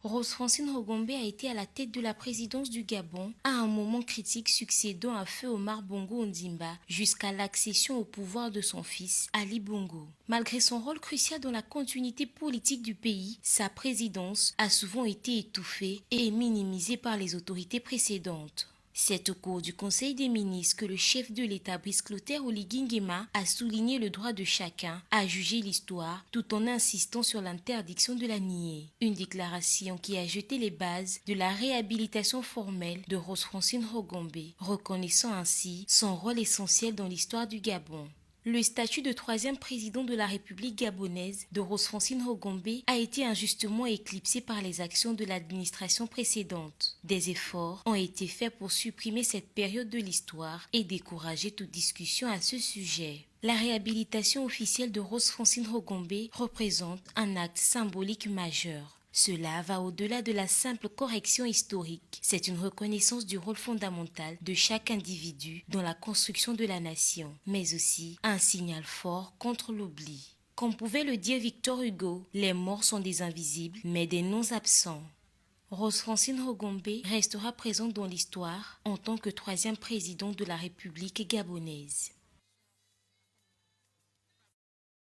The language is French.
Rose-Francine Rogombe a été à la tête de la présidence du Gabon à un moment critique succédant à Feu Omar Bongo Ondimba jusqu'à l'accession au pouvoir de son fils Ali Bongo. Malgré son rôle crucial dans la continuité politique du pays, sa présidence a souvent été étouffée et minimisée par les autorités précédentes. C'est au cours du Conseil des ministres que le chef de l'État Brice Clotaire Oligui Nguema a souligné le droit de chacun à juger l'histoire tout en insistant sur l'interdiction de la nier. Une déclaration qui a jeté les bases de la réhabilitation formelle de Rose-Francine Rogombe, reconnaissant ainsi son rôle essentiel dans l'histoire du Gabon. Le statut de troisième président de la République gabonaise de Rose-Francine Rogombe a été injustement éclipsé par les actions de l'administration précédente. Des efforts ont été faits pour supprimer cette période de l'histoire et décourager toute discussion à ce sujet. La réhabilitation officielle de Rose-Francine Rogombe représente un acte symbolique majeur. Cela va au-delà de la simple correction historique. C'est une reconnaissance du rôle fondamental de chaque individu dans la construction de la nation, mais aussi un signal fort contre l'oubli. Comme pouvait le dire Victor Hugo, les morts sont des invisibles, mais des noms absents. Rose-Francine Rogombe restera présente dans l'histoire en tant que troisième président de la République gabonaise.